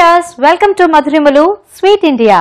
viewers, welcome to Madhurimalu Sweet India.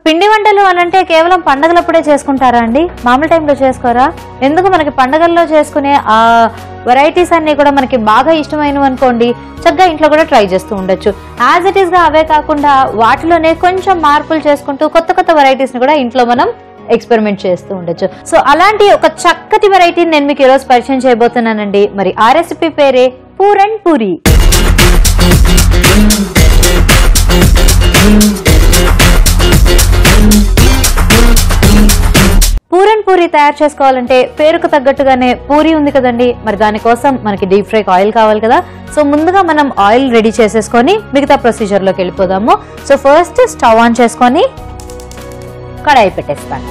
పిండి వంటలు అనంటే కేవలం పండగలప్పుడే చేసుకుంటారా అండి? మామూలు టైంలో చేసుకోరా? ఎందుకు మనకి పండగల్లో చేసుకునే ఆ వెరైటీస్ అన్ని కూడా మనకి బాగా ఇష్టమైనవి అనుకోండి, చక్కగా ఇంట్లో కూడా ట్రై చేస్తూ ఉండొచ్చు. యాజ్ ఇట్ ఈస్ గా అవే కాకుండా వాటిలోనే కొంచెం మార్పులు చేసుకుంటూ కొత్త కొత్త వెరైటీస్ ని కూడా ఇంట్లో మనం ఎక్స్పెరిమెంట్ చేస్తూ ఉండొచ్చు. సో అలాంటి ఒక చక్కటి వెరైటీని నేను మీకు ఈరోజు పరిచయం చేయబోతున్నానండి. మరి ఆ రెసిపీ పేరే పూరన్ పూరి. పూరన్ పూరి తయారు చేసుకోవాలంటే పేరుకు తగ్గట్టుగానే పూరి ఉంది కదండి, మరి దానికోసం మనకి డీప్ ఫ్రై ఆయిల్ కావాలి కదా. సో ముందుగా మనం ఆయిల్ రెడీ చేసేసుకొని మిగతా ప్రొసీజర్ లోకి వెళ్ళిపోదాము. సో ఫస్ట్ స్టవ్ ఆన్ చేసుకొని కడాయి పెట్టేస్తాను.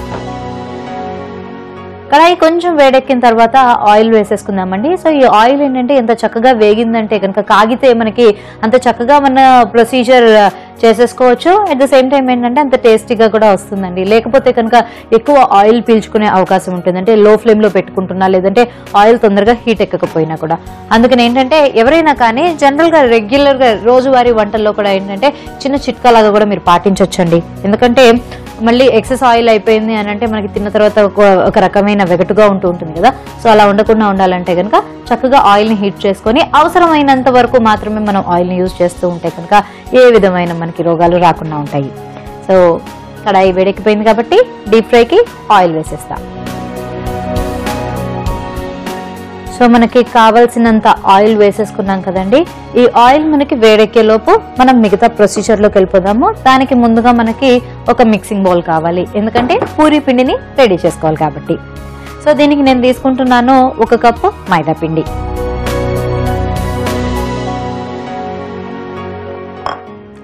కడాయి కొంచెం వేడెక్కిన తర్వాత ఆయిల్ వేసేసుకుందామండి. సో ఈ ఆయిల్ ఏంటంటే ఎంత చక్కగా వేగిందంటే కనుక, కాగితే మనకి అంత చక్కగా మన ప్రొసీజర్ చేసేసుకోవచ్చు. అట్ ద సేమ్ టైం ఏంటంటే అంత టేస్టీగా కూడా వస్తుందండి. లేకపోతే కనుక ఎక్కువ ఆయిల్ పీల్చుకునే అవకాశం ఉంటుంది, అంటే లో ఫ్లేమ్ లో పెట్టుకుంటున్నా, లేదంటే ఆయిల్ తొందరగా హీట్ ఎక్కకపోయినా కూడా. అందుకని ఏంటంటే ఎవరైనా కానీ జనరల్ గా రెగ్యులర్ గా రోజువారీ వంటల్లో కూడా ఏంటంటే చిన్న చిట్కాలాగా కూడా మీరు పాటించవచ్చండి. ఎందుకంటే మళ్ళీ ఎక్సెస్ ఆయిల్ అయిపోయింది అని అంటే మనకి తిన్న తర్వాత ఒక రకమైన వెగటుగా ఉంటుంది కదా. సో అలా ఉండకుండా ఉండాలంటే కనుక చక్కగా ఆయిల్ ని హీట్ చేసుకొని అవసరమైనంత వరకు మాత్రమే మనం ఆయిల్ ని యూజ్ చేస్తూ ఉంటే కనుక ఏ విధమైన మనకి రోగాలు రాకుండా ఉంటాయి. సో కడాయి వేడెక్కిపోయింది కాబట్టి డీప్ ఫ్రైకి ఆయిల్ వేసేస్తాం. సో మనకి కావాల్సినంత ఆయిల్ వేసేసుకున్నాం కదండి. ఈ ఆయిల్ మనకి వేడెక్కే లోపు మనం మిగతా ప్రొసీజర్ లోకి వెళ్ళిపోదాము. దానికి ముందుగా మనకి ఒక మిక్సింగ్ బౌల్ కావాలి, ఎందుకంటే పూరీ పిండిని రెడీ చేసుకోవాలి కాబట్టి. సో దీనికి నేను తీసుకుంటున్నాను 1 కప్పు మైదా పిండి,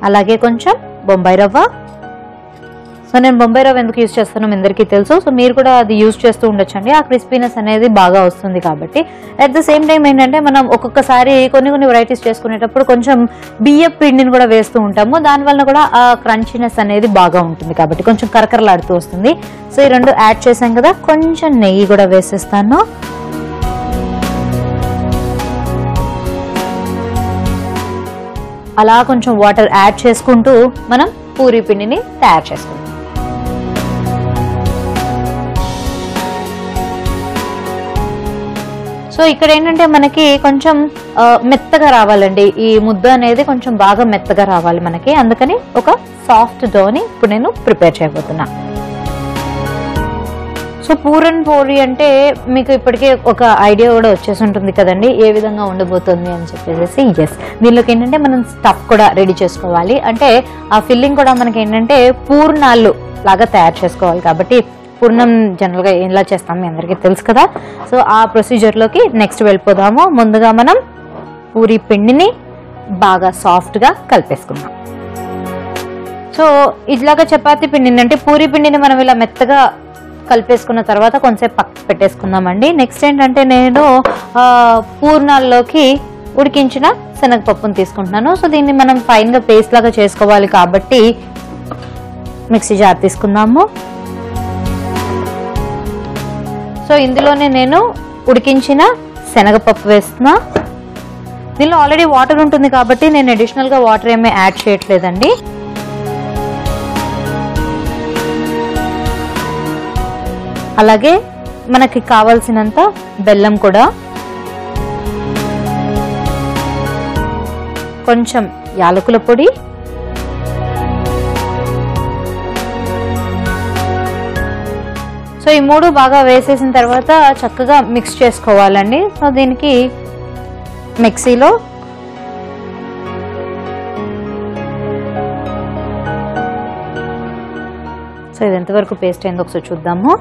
అలాగే కొంచెం బొంబాయి రవ్వ. సో నేను బొంబాయి రవ్వ ఎందుకు యూజ్ చేస్తానో మీ అందరికీ తెలుసు. సో మీరు కూడా అది యూజ్ చేస్తూ ఉండొచ్చండి, ఆ క్రిస్పీనెస్ అనేది బాగా వస్తుంది కాబట్టి. అట్ ద సేమ్ టైం ఏంటంటే మనం ఒక్కొక్కసారి కొన్ని వెరైటీస్ చేసుకునేటప్పుడు కొంచెం బియ్యం పిండిని కూడా వేస్తూ ఉంటాము, దానివల్ల కూడా ఆ క్రంచీనెస్ అనేది బాగా ఉంటుంది కాబట్టి కొంచెం కరకరలాడుతూ వస్తుంది. సో ఈ రెండు యాడ్ చేసాం కదా, కొంచెం నెయ్యి కూడా వేసేస్తాను. అలా కొంచెం వాటర్ యాడ్ చేసుకుంటూ మనం పూరీ పిండిని తయారు చేసుకుంటాం. సో ఇక్కడ ఏంటంటే మనకి కొంచెం మెత్తగా రావాలండి, ఈ ముద్ద అనేది కొంచెం బాగా మెత్తగా రావాలి మనకి. అందుకని ఒక సాఫ్ట్ డోని ఇప్పుడు నేను ప్రిపేర్ చేయబోతున్నా. సో పూరన్ పూరి అంటే మీకు ఇప్పటికే ఒక ఐడియా కూడా వచ్చేసి ఉంటుంది కదండి ఏ విధంగా ఉండబోతుంది అని చెప్పేసి. ఎస్, దీనిలోకి ఏంటంటే మనం స్టఫ్ కూడా రెడీ చేసుకోవాలి, అంటే ఆ ఫిల్లింగ్ కూడా మనకి ఏంటంటే పూర్ణాలు లాగా తయారు చేసుకోవాలి కాబట్టి. పూర్ణం జనరల్ గా ఎలా చేస్తాం మీ అందరికీ తెలుసు కదా. సో ఆ ప్రొసీజర్ లోకి నెక్స్ట్ వెళ్ళిపోదాము. ముందుగా మనం పూరీ పిండిని బాగా సాఫ్ట్ గా కలిపేసుకుందాం. సో ఇట్లాగా చపాతీ పిండిని అంటే పూరీ పిండిని మనం ఇలా మెత్తగా కలిపేసుకున్న తర్వాత కొంచెంసేపు పక్కకు పెట్టేసుకుందామండి. నెక్స్ట్ ఏంటంటే నేను పూర్ణాల్లోకి ఉడికించిన శనగపప్పును తీసుకుంటున్నాను. సో దీన్ని మనం ఫైన్ గా పేస్ట్ లాగా చేసుకోవాలి కాబట్టి మిక్సీ జార్ తీసుకుందాము. సో ఇందులోనే నేను ఉడికించిన శనగపప్పు వేస్తున్నా. దీనిలో ఆల్రెడీ వాటర్ ఉంటుంది కాబట్టి నేను అడిషనల్ గా వాటర్ ఏమీ యాడ్ చేయట్లేదండి. అలాగే మనకి కావాల్సినంత బెల్లం కూడా, కొంచెం యాలకుల పొడి, సో ఈ మూడు బాగా వేసేసిన తర్వాత చక్కగా మిక్స్ చేసుకోవాలండి. సో దీనికి మిక్సీలో సో ఇది ఎంతవరకు పేస్ట్ అయిందో ఒకసారి చూద్దాము.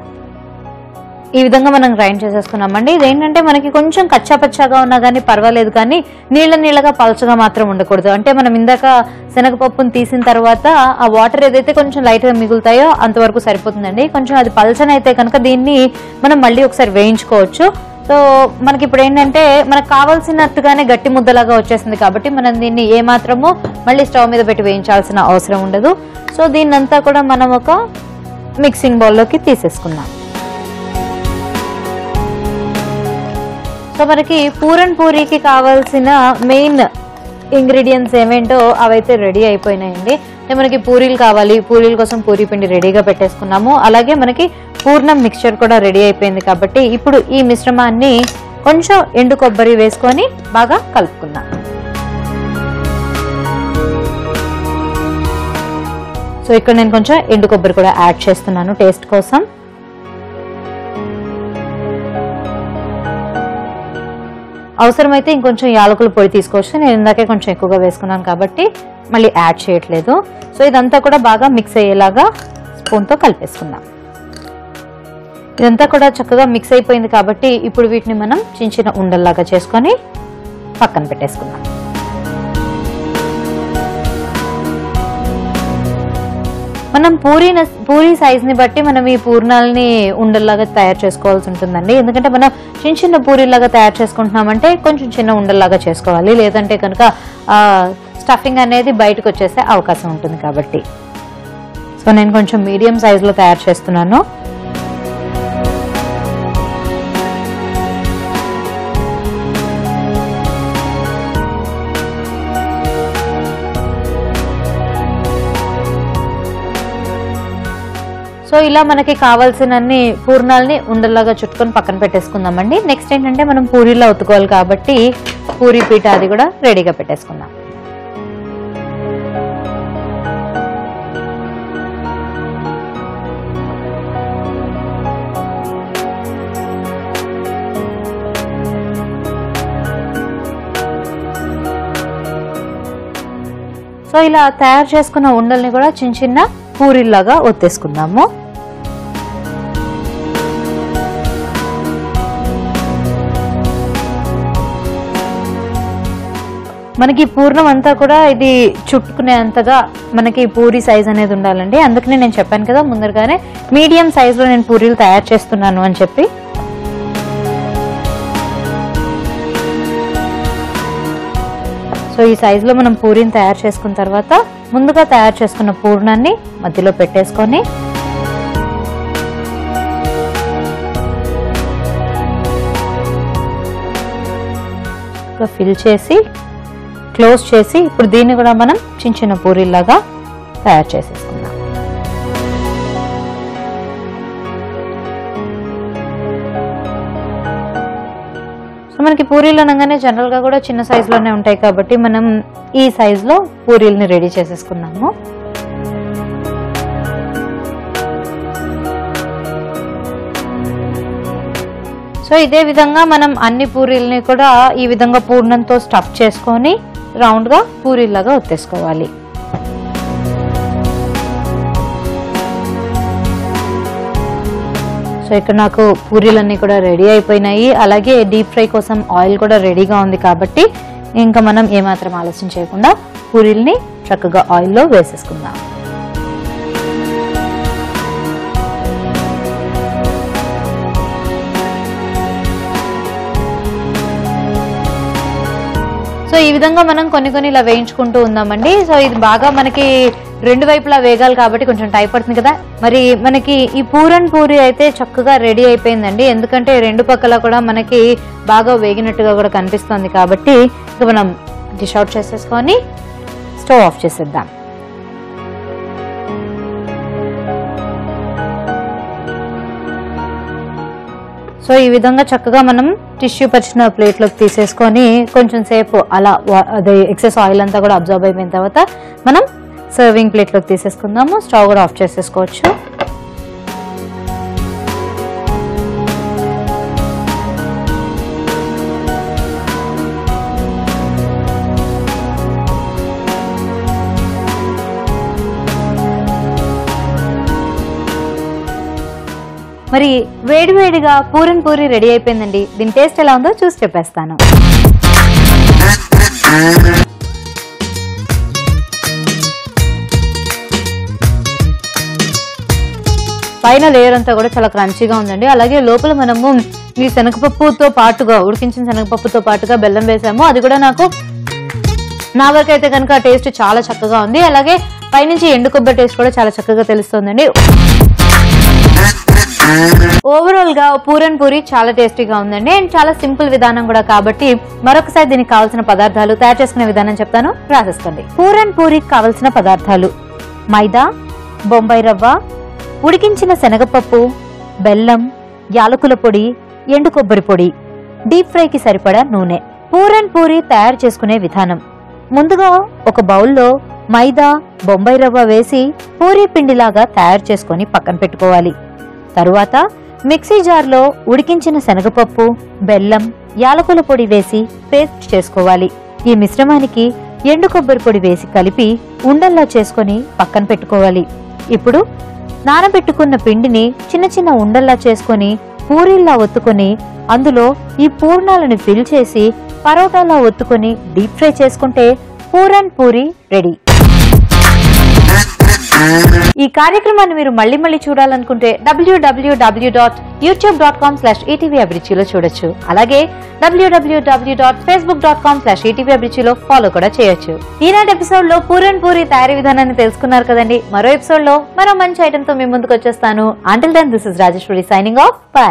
ఈ విధంగా మనం గ్రైండ్ చేసేసుకున్నామండి. ఇదేంటంటే మనకి కొంచెం కచ్చాపచ్చాగా ఉన్నా కానీ పర్వాలేదు, కానీ నీళ్ళగా పలచగా మాత్రం ఉండకూడదు. అంటే మనం ఇందాక శనగపప్పును తీసిన తర్వాత ఆ వాటర్ ఏదైతే కొంచెం లైట్ గా మిగులుతాయో అంతవరకు సరిపోతుందండి. కొంచెం అది పలచనైతే కనుక దీన్ని మనం మళ్ళీ ఒకసారి వేయించుకోవచ్చు. సో మనకి ఇప్పుడు ఏంటంటే మనకు కావాల్సినట్టుగానే గట్టి ముద్దలాగా వచ్చేసింది కాబట్టి మనం దీన్ని ఏమాత్రము మళ్ళీ స్టవ్ మీద పెట్టి వేయించాల్సిన అవసరం ఉండదు. సో దీన్నంతా కూడా మనం ఒక మిక్సింగ్ బౌల్లోకి తీసేసుకున్నాం. సో మనకి పూరన్ పూరికి కావాల్సిన మెయిన్ ఇంగ్రీడియంట్స్ ఏమేంటో అవైతే రెడీ అయిపోయినాయండి. అంటే మనకి పూరీలు కావాలి, పూరీల కోసం పూరీ పిండి రెడీగా పెట్టేసుకున్నాము. అలాగే మనకి పూర్ణం మిక్చర్ కూడా రెడీ అయిపోయింది. కాబట్టి ఇప్పుడు ఈ మిశ్రమాన్ని కొంచెం ఎండు కొబ్బరి వేసుకొని బాగా కలుపుకుందాం. సో ఇక్కడ నేను కొంచెం ఎండు కొబ్బరి కూడా యాడ్ చేస్తున్నాను టేస్ట్ కోసం. అవసరమైతే ఇంకొంచెం యాలకుల పొడి తీసుకోవచ్చు. నేను ఇందాకే కొంచెం ఎక్కువగా వేసుకున్నాను కాబట్టి మళ్ళీ యాడ్ చేయట్లేదు. సో ఇదంతా కూడా బాగా మిక్స్ అయ్యేలాగా స్పూన్తో కలిపేసుకుందాం. ఇదంతా కూడా చక్కగా మిక్స్ అయిపోయింది కాబట్టి ఇప్పుడు వీటిని మనం చిన్న చిన్న ఉండల్లాగా చేసుకొని పక్కన పెట్టేసుకుందాం. మనం పూరీ సైజ్ని బట్టి మనం ఈ పూర్ణాలని ఉండల్లాగా తయారు చేసుకోవాల్సి ఉంటుందండి. ఎందుకంటే మనం చిన్న చిన్న పూరీలాగా తయారు చేసుకుంటున్నామంటే కొంచెం చిన్న ఉండల్లాగా చేసుకోవాలి, లేదంటే కనుక స్టఫింగ్ అనేది బయటకు వచ్చేసే అవకాశం ఉంటుంది. కాబట్టి సో నేను కొంచెం మీడియం సైజులో తయారు చేస్తున్నాను. సో ఇలా మనకి కావాల్సినన్ని పూర్ణాలని ఉండల్లాగా చుట్టుకొని పక్కన పెట్టేసుకుందామండి. నెక్స్ట్ ఏంటంటే మనం పూరీలో ఉతుకోవాలి కాబట్టి పూరీ పీట అది కూడా రెడీగా పెట్టేసుకుందాం. సో ఇలా తయారు చేసుకున్న ఉండల్ని కూడా చిన్న చిన్న పూరీలాగా ఒత్తేసుకుందాము. మనకి పూర్ణం అంతా కూడా ఇది చుట్టుకునే అంతగా మనకి పూరీ సైజ్ అనేది ఉండాలండి. అందుకనే నేను చెప్పాను కదా ముందరగానే మీడియం సైజులో నేను పూరీలు తయారు చేస్తున్నాను అని చెప్పి. సో ఈ సైజులో మనం పూరీని తయారు చేసుకున్న తర్వాత ముందుగా తయారు చేసుకున్న పూర్ణాన్ని మధ్యలో పెట్టేసుకొని ఫిల్ చేసి క్లోజ్ చేసి ఇప్పుడు దీన్ని కూడా మనం చిన్న చిన్న పూరీలాగా తయారు చేసేసుకుందాం. సో మనకి పూరీలు అనగానే జనరల్గా కూడా చిన్న సైజులోనే ఉంటాయి కాబట్టి మనం ఈ సైజులో పూరీల్ని రెడీ చేసేసుకున్నాము. సో ఇదే విధంగా మనం అన్ని పూరీల్ని కూడా ఈ విధంగా పూర్ణంతో స్టఫ్ చేసుకొని రౌండ్గా పూరీలాగా ఒత్తేసుకోవాలి. సో ఇక్కడ నాకు పూరీలన్నీ కూడా రెడీ అయిపోయినాయి. అలాగే డీప్ ఫ్రై కోసం ఆయిల్ కూడా రెడీగా ఉంది కాబట్టి ఇంకా మనం ఏమాత్రం ఆలస్యం చేయకుండా పూరీల్ని చక్కగా ఆయిల్లో వేసేసుకుందాం. సో ఈ విధంగా మనం కొన్ని ఇలా వేయించుకుంటూ ఉందామండి. సో ఇది బాగా మనకి రెండు వైపులా వేగాలి కాబట్టి కొంచెం టైం పడుతుంది కదా. మరి మనకి ఈ పూరన్ పూరి అయితే చక్కగా రెడీ అయిపోయిందండి. ఎందుకంటే రెండు పక్కల కూడా మనకి బాగా వేగినట్టుగా కూడా కనిపిస్తుంది కాబట్టి ఇక మనం డిష్ అవుట్ చేసేసుకొని స్టవ్ ఆఫ్ చేసేద్దాం. సో ఈ విధంగా చక్కగా మనం టిష్యూ పరిచిన ప్లేట్లోకి తీసేసుకొని కొంచెం సేపు అలా అదే ఎక్సెస్ ఆయిల్ అంతా కూడా అబ్జర్వ్ అయిపోయిన తర్వాత మనం సర్వింగ్ ప్లేట్లోకి తీసేసుకుందాము. స్టవ్ కూడా ఆఫ్ చేసేసుకోవచ్చు. మరి వేడివేడిగా పూరన్ పూరి రెడీ అయిపోయిందండి. దీని టేస్ట్ ఎలా ఉందో చూసి చెప్పేస్తాను. పైన లేయర్ అంతా కూడా చాలా క్రంచీగా ఉందండి. అలాగే లోపల మనము ఈ శనగపప్పుతో పాటుగా ఉడికించిన శనగపప్పుతో పాటుగా బెల్లం వేసాము. అది కూడా నా వరకు అయితే కనుక టేస్ట్ చాలా చక్కగా ఉంది. అలాగే పైనుంచి ఎండు కొబ్బరి టేస్ట్ కూడా చాలా చక్కగా తెలుస్తుందండి. ఓవరాల్ గా పూరన్ పూరి చాలా టేస్టీగా ఉందండి అండ్ చాలా సింపుల్ విధానం కూడా కాబట్టి మరొకసారి దీనికి కావాల్సిన పదార్థాలు తయారు చేసుకునే విధానం చెప్తాను, రాసేసుకోండి. పూరన్ పూరికి కావలసిన పదార్థాలు: మైదా, బొంబాయి రవ్వ, ఉడికించిన శనగపప్పు, బెల్లం, యాలకుల పొడి, ఎండు కొబ్బరి పొడి, డీప్ ఫ్రైకి సరిపడా నూనె. పూరన్ పూరి తయారు చేసుకునే విధానం: ముందుగా ఒక బౌల్లో మైదా, బొంబాయి రవ్వ వేసి పూరీ పిండిలాగా తయారు చేసుకొని పక్కన పెట్టుకోవాలి. తరువాత మిక్సీ జార్లో ఉడికించిన శనగపప్పు, బెల్లం, యాలకుల పొడి వేసి పేస్ట్ చేసుకోవాలి. ఈ మిశ్రమానికి ఎండు కొబ్బరి పొడి వేసి కలిపి ఉండల్లా చేసుకొని పక్కన పెట్టుకోవాలి. ఇప్పుడు నానబెట్టుకున్న పిండిని చిన్న చిన్న ఉండల్లా చేసుకొని పూరీల్లా ఒత్తుకొని అందులో ఈ పూర్ణాలను ఫిల్ చేసి పరోటాలా ఒత్తుకొని డీప్ ఫ్రై చేసుకుంటే పూరన్ పూరి రెడీ. ఈ కార్యక్రమాన్ని మీరు మళ్ళీ చూడాలనుకుంటే www.youtube.com/etvabridge చూడొచ్చు. అలాగే www.facebook.com/etvabridge ఫాలో కూడా చేయొచ్చు. ఈనాటి ఎపిసోడ్ లో పూరన్ పూరి తయారీ విధానాన్ని తెలుసుకున్నారు కదండి. మరో ఎపిసోడ్ లో మరో మంచి ఐటమ్ తో మీ ముందుకు వచ్చేస్తాను. Until then, this is Rajeshwari signing off. Bye.